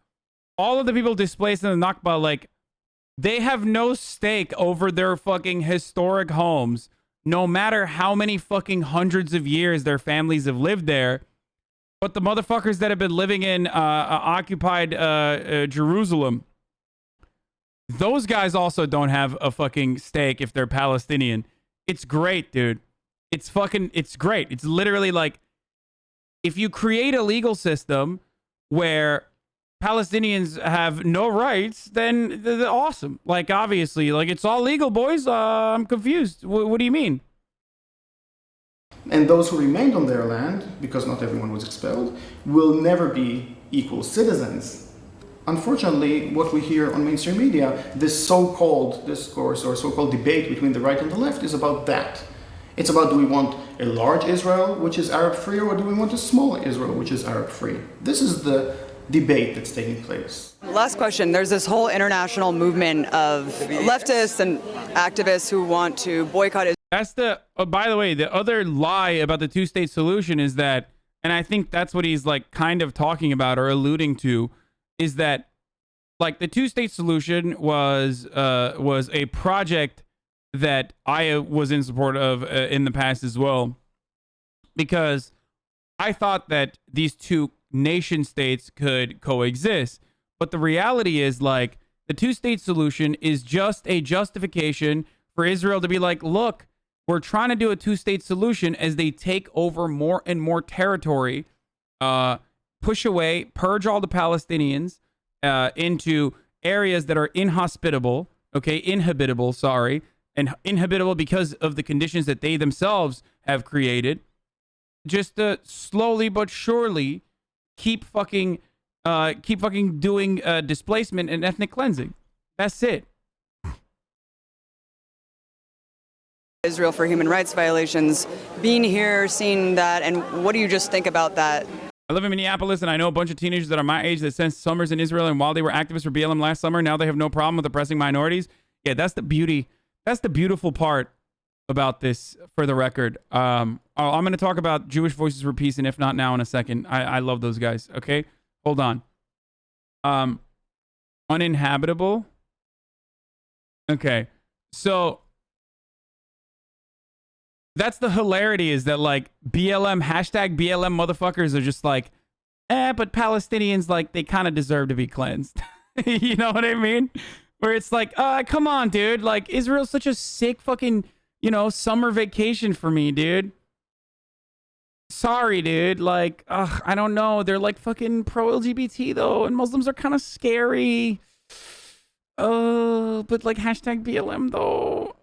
all of the people displaced in the Nakba, like, they have no stake over their fucking historic homes, no matter how many fucking hundreds of years their families have lived there. But the motherfuckers that have been living in occupied Jerusalem, those guys also don't have a fucking stake if they're Palestinian. It's great, dude. It's great. It's literally like, if you create a legal system where Palestinians have no rights, then they're awesome. Like, obviously, like, it's all legal, boys. I'm confused. What do you mean? And those who remained on their land, because not everyone was expelled, will never be equal citizens. Unfortunately, what we hear on mainstream media, this so-called discourse or so-called debate between the right and the left is about that. It's about, do we want a large Israel, which is Arab-free, or do we want a small Israel, which is Arab-free? This is the debate that's taking place. Last question. There's this whole international movement of leftists and activists who want to boycott Israel. That's by the way, the other lie about the two-state solution is that, and I think that's what he's like kind of talking about or alluding to, is that, like, the two-state solution was a project that I was in support of in the past as well, because I thought that these two nation states could coexist. But the reality is, like, the two-state solution is just a justification for Israel to be like, look, we're trying to do a two-state solution as they take over more and more territory, push away, purge all the Palestinians into areas that are inhabitable, and inhabitable because of the conditions that they themselves have created. just to slowly but surely keep fucking doing displacement and ethnic cleansing. That's it. Israel for human rights violations, being here, seeing that, and what do you just think about that? I live in Minneapolis, and I know a bunch of teenagers that are my age that spent summers in Israel, and while they were activists for BLM last summer, now they have no problem with oppressing minorities. Yeah, that's the beauty. That's the beautiful part about this, for the record. I'm going to talk about Jewish Voices for Peace, and if not now, in a second. I love those guys. Okay, hold on. Uninhabitable. Okay, so that's the hilarity, is that like BLM, hashtag BLM motherfuckers are just like, but Palestinians, like, they kind of deserve to be cleansed. You know what I mean? Where it's like, come on, dude. Like, Israel's such a sick fucking, summer vacation for me, dude. Sorry, dude. Like, I don't know. They're like fucking pro-LGBT though, and Muslims are kind of scary. But like hashtag BLM though.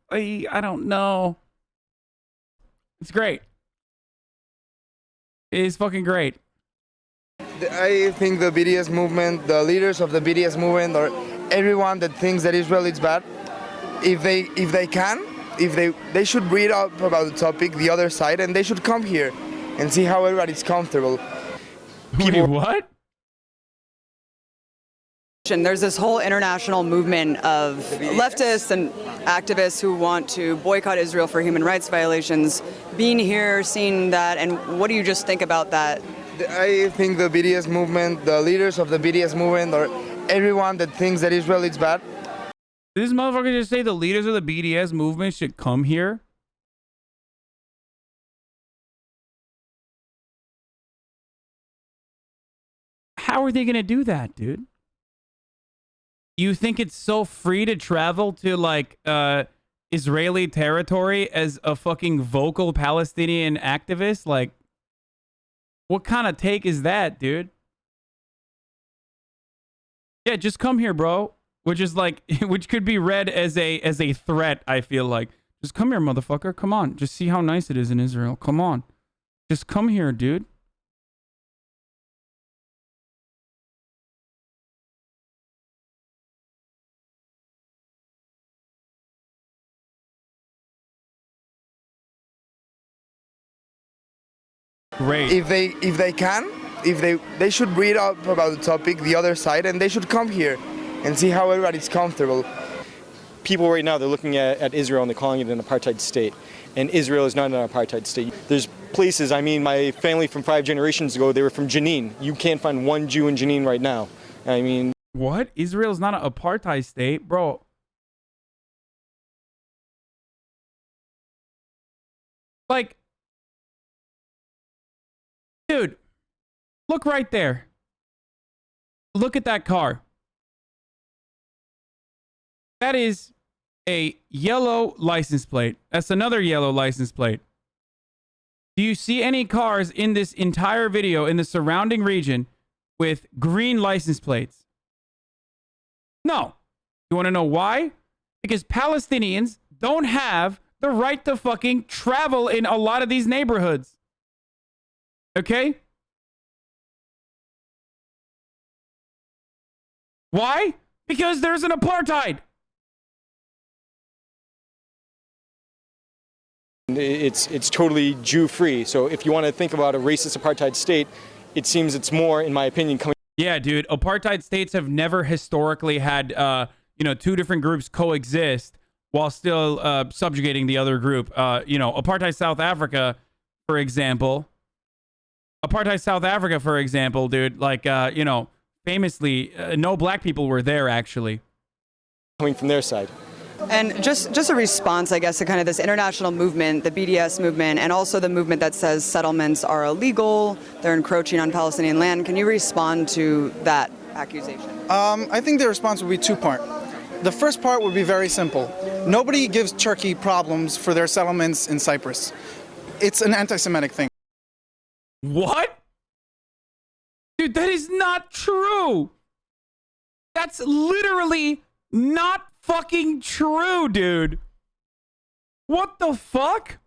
I don't know. It's great. It's fucking great. I think the BDS movement, the leaders of the BDS movement, or everyone that thinks that Israel is bad, if they should read up about the topic, the other side, and they should come here and see how everybody's comfortable. Wait, what? There's this whole international movement of leftists and activists who want to boycott Israel for human rights violations. Being here, seeing that, and what do you just think about that? I think the BDS movement, the leaders of the BDS movement, or everyone that thinks that Israel is bad. Did this motherfucker just say the leaders of the BDS movement should come here? How are they going to do that, dude? You think it's so free to travel to like Israeli territory as a fucking vocal Palestinian activist? Like, what kind of take is that, dude? Yeah, just come here, bro. Which is like, which could be read as a threat, I feel like. Just come here, motherfucker. Come on. Just see how nice it is in Israel. Come on. Just come here, dude. Great. If they should read up about the topic, the other side, and they should come here and see how everybody's comfortable. People right now, they're looking at Israel and they're calling it an apartheid state. And Israel is not an apartheid state. There's places, I mean, my family from 5 generations ago, they were from Jenin. You can't find one Jew in Jenin right now. I mean... What? Israel's not an apartheid state? Bro. Like... Dude, look right there. Look at that car. That is a yellow license plate. That's another yellow license plate. Do you see any cars in this entire video in the surrounding region with green license plates? No. You want to know why? Because Palestinians don't have the right to fucking travel in a lot of these neighborhoods. Okay? Why? Because there's an apartheid. It's totally Jew-free. So if you want to think about a racist apartheid state, it seems it's more, in my opinion, coming... Yeah, dude. Apartheid states have never historically had, two different groups coexist while still subjugating the other group. Apartheid South Africa, for example... Apartheid South Africa, for example, dude, like, famously, no black people were there, actually. Coming from their side. And just a response, I guess, to kind of this international movement, the BDS movement, and also the movement that says settlements are illegal, they're encroaching on Palestinian land. Can you respond to that accusation? I think the response would be two-part. The first part would be very simple. Nobody gives Turkey problems for their settlements in Cyprus. It's an anti-Semitic thing. What? Dude, that is not true. That's literally not fucking true, dude. What the fuck?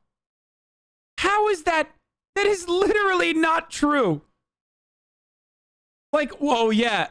How is that That is literally not true. Like, whoa, yeah.